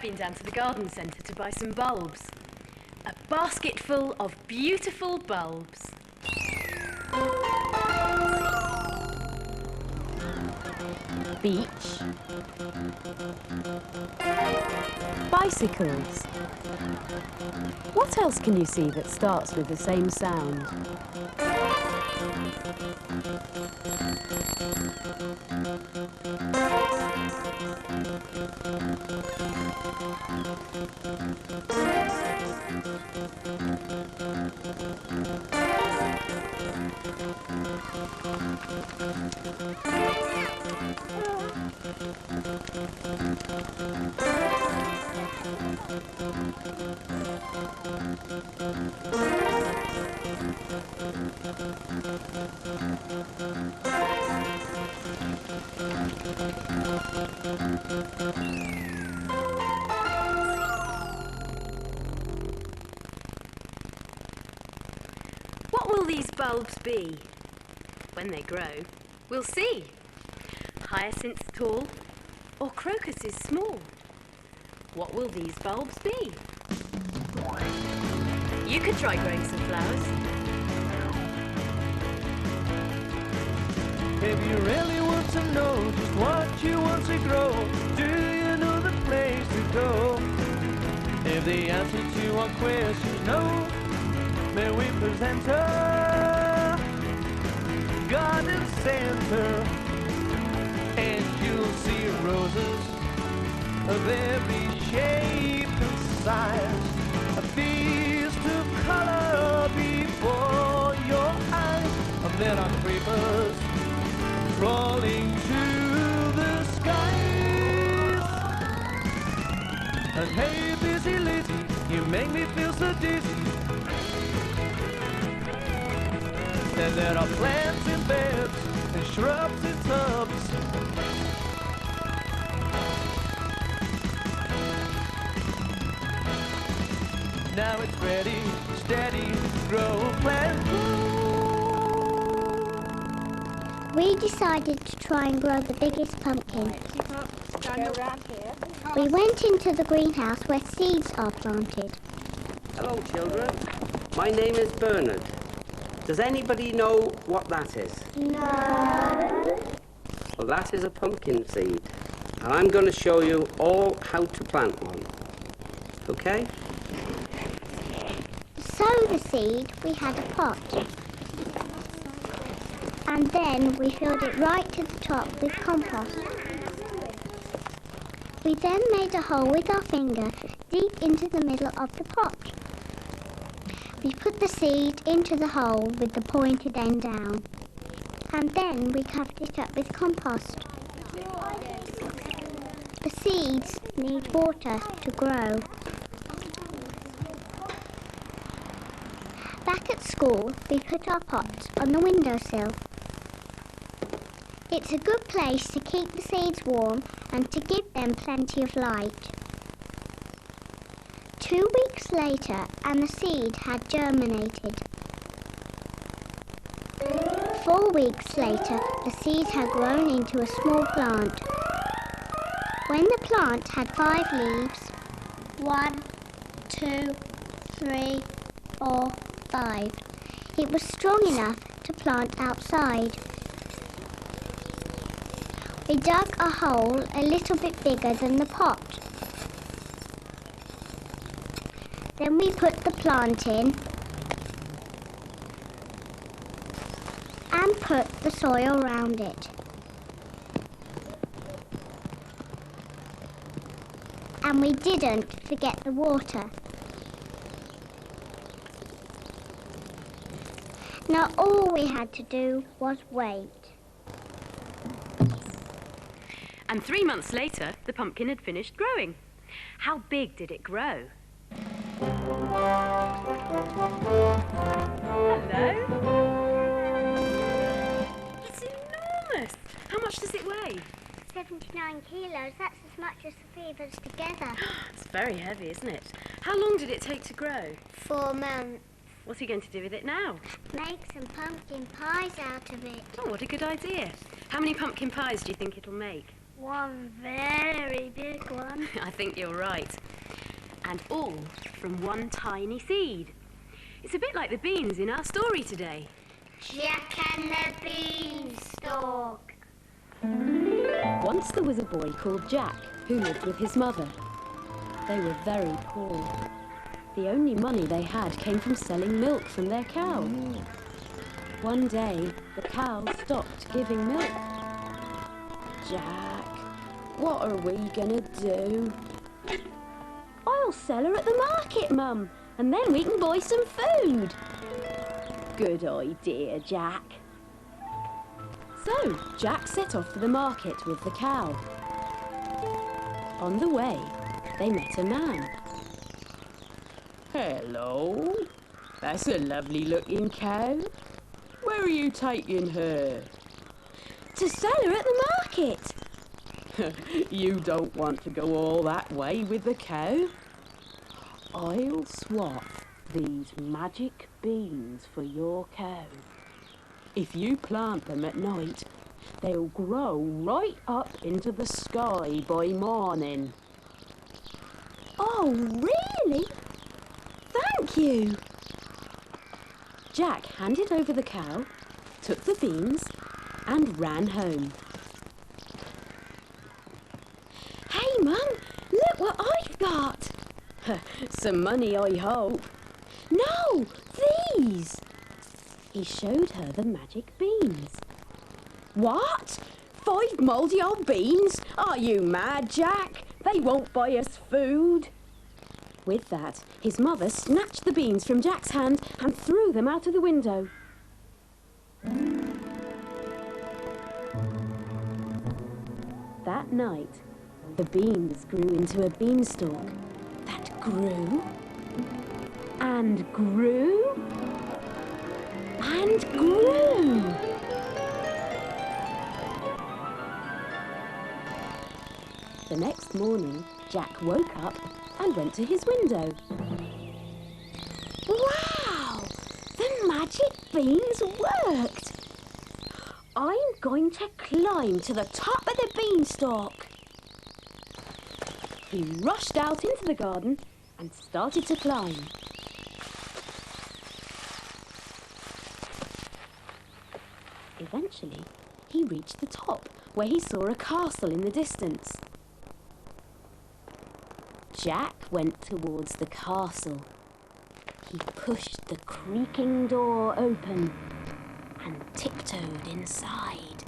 I've been down to the garden centre to buy some bulbs. A basket full of beautiful bulbs. Beach. Bicycles. What else can you see that starts with the same sound? What will these bulbs be? When they grow, we'll see. Hyacinths tall or crocuses small. What will these bulbs be? You could try growing some flowers. If you really want to know just what you want to grow, do you know the place to go? If the answer to your question is no, may we present a garden center, and you'll see roses of every shape and size, a feast of color before your eyes. And there are creepers crawling to the skies. And hey, busy Lizzie, you make me feel so dizzy. And there are plants in beds and shrubs in tubs. Now it's ready, steady, grow, plant, grow. We decided to try and grow the biggest pumpkin. We went into the greenhouse where seeds are planted. Hello, children. My name is Bernard. Does anybody know what that is? No. Well, that is a pumpkin seed. And I'm going to show you all how to plant one. Okay? To sow the seed, we had a pot. And then we filled it right to the top with compost. We then made a hole with our finger deep into the middle of the pot. We put the seed into the hole with the pointed end down, and then we covered it up with compost. The seeds need water to grow. Back at school, we put our pots on the windowsill. It's a good place to keep the seeds warm and to give them plenty of light. 2 weeks later, and the seed had germinated. 4 weeks later, the seed had grown into a small plant. When the plant had 5 leaves, 1, 2, 3, 4, 5, it was strong enough to plant outside. We dug a hole a little bit bigger than the pot. Then we put the plant in and put the soil around it. And we didn't forget the water. Now all we had to do was wait. And 3 months later, the pumpkin had finished growing. How big did it grow? Hello? It's enormous! How much does it weigh? 79 kilos, that's as much as the 3 of us together. It's very heavy, isn't it? How long did it take to grow? 4 months. What are you going to do with it now? Make some pumpkin pies out of it. Oh, what a good idea. How many pumpkin pies do you think it'll make? One very big one. I think you're right. And all from one tiny seed. It's a bit like the beans in our story today. Jack and the beanstalk. Once there was a boy called Jack who lived with his mother. They were very poor. The only money they had came from selling milk from their cow. One day, the cow stopped giving milk. Jack, what are we gonna do? I'll sell her at the market, Mum, and then we can buy some food. Good idea, Jack. So, Jack set off for the market with the cow. On the way, they met a man. Hello, that's a lovely looking cow. Where are you taking her? To sell her at the market. You don't want to go all that way with the cow. I'll swap these magic beans for your cow. If you plant them at night, they'll grow right up into the sky by morning. Oh, really? Thank you. Jack handed over the cow, took the beans, and ran home. Hey, Mum, look what I've got. Some money, I hope. No, these. He showed her the magic beans. What? 5 mouldy old beans? Are you mad, Jack? They won't buy us food. With that, his mother snatched the beans from Jack's hand and threw them out of the window. That night, the beans grew into a beanstalk that grew and grew and grew. The next morning, Jack woke up and went to his window. Wow! The magic beans worked! I'm going to climb to the top of the beanstalk. He rushed out into the garden and started to climb. Eventually, he reached the top, where he saw a castle in the distance. Jack went towards the castle. He pushed the creaking door open and tiptoed inside.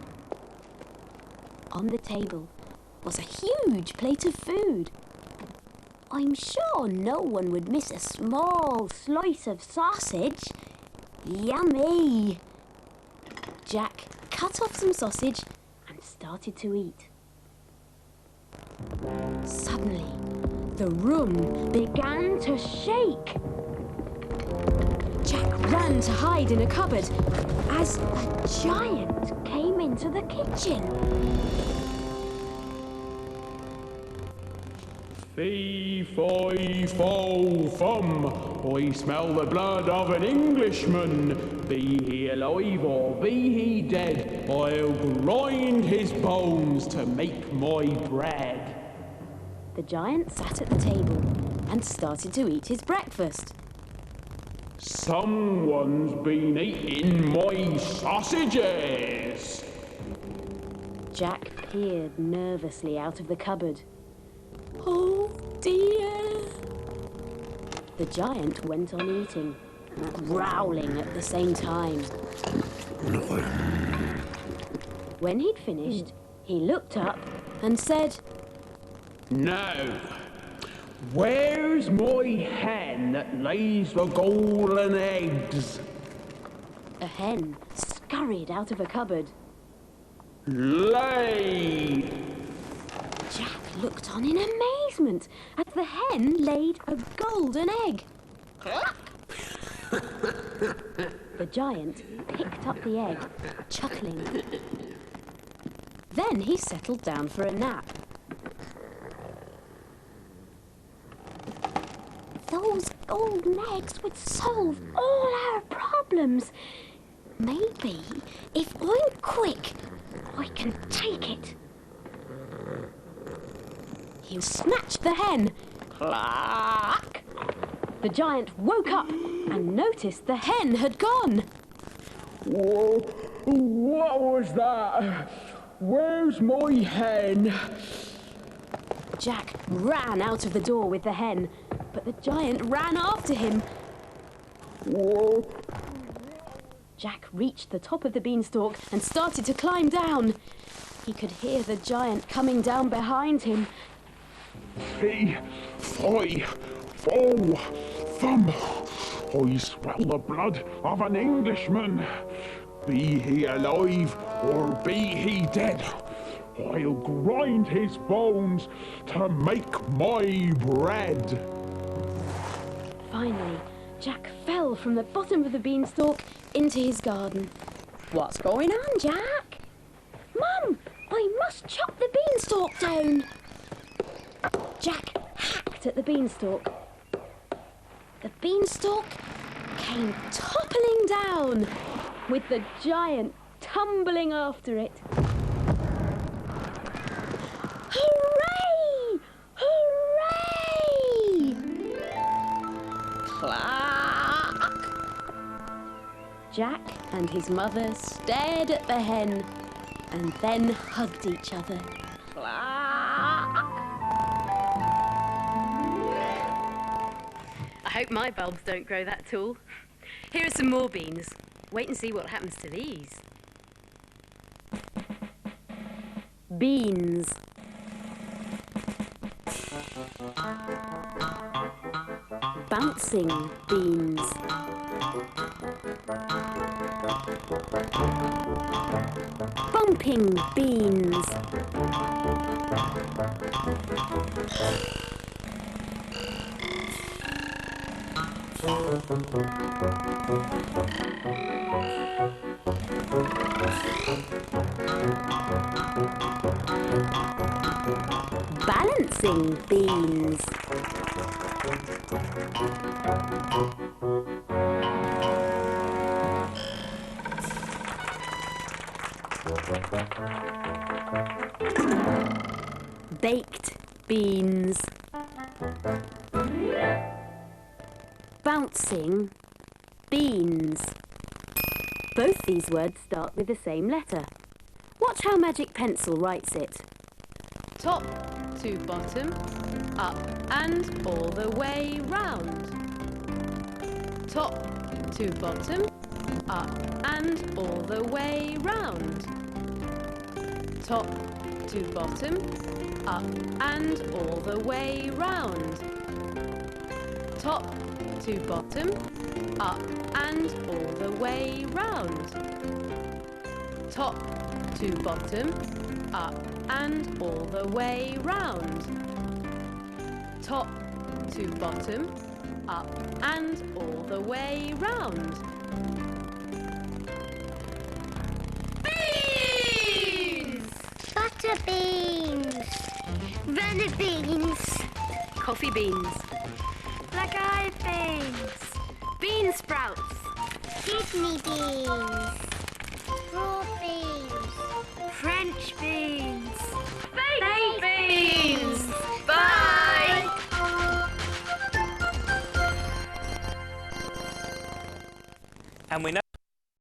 On the table was a huge plate of food. I'm sure no one would miss a small slice of sausage. Yummy! Jack cut off some sausage and started to eat. Suddenly, the room began to shake. Jack ran to hide in a cupboard as a giant came into the kitchen. Fee, fi, fo, fum. I smell the blood of an Englishman. Be he alive or be he dead, I'll grind his bones to make my bread. The giant sat at the table and started to eat his breakfast. Someone's been eating my sausages. Jack peered nervously out of the cupboard. Oh dear! The giant went on eating, growling at the same time. When he'd finished, he looked up and said, Now, where's my hen that lays the golden eggs? A hen scurried out of a cupboard. Lay! Jack looked on in amazement as the hen laid a golden egg. The giant picked up the egg, chuckling. Then he settled down for a nap. Those golden eggs would solve all our problems. Maybe if I'm quick, I can take it. He snatched the hen. Clack! The giant woke up and noticed the hen had gone. Whoa, what was that? Where's my hen? Jack ran out of the door with the hen, but the giant ran after him. Whoa. Jack reached the top of the beanstalk and started to climb down. He could hear the giant coming down behind him. Fee, fi, fo, fum. I smell the blood of an Englishman. Be he alive or be he dead, I'll grind his bones to make my bread. Finally, Jack fell from the bottom of the beanstalk into his garden. What's going on, Jack? Mum, I must chop the beanstalk down. Jack hacked at the beanstalk. The beanstalk came toppling down, with the giant tumbling after it. Hooray! Hooray! Clack! Jack and his mother stared at the hen and then hugged each other. Clack! I hope my bulbs don't grow that tall. Here are some more beans. Wait and see what happens to these. Beans. Bouncing beans. Bumping beans. Balancing beans. Baked beans. Bouncing beans. Both these words start with the same letter. Watch how Magic Pencil writes it. Top to bottom, up and all the way round. Top to bottom, up and all the way round. Top to bottom, up and all the way round. Top to bottom, up and all the way round. Top to bottom, up and all the way round. Top to bottom, up and all the way round. Beans! Butter beans. Rennet beans. Coffee beans. Black-eyed beans. Bean sprouts. Kidney beans. Broad beans. French beans. Baked beans! Bye! And we know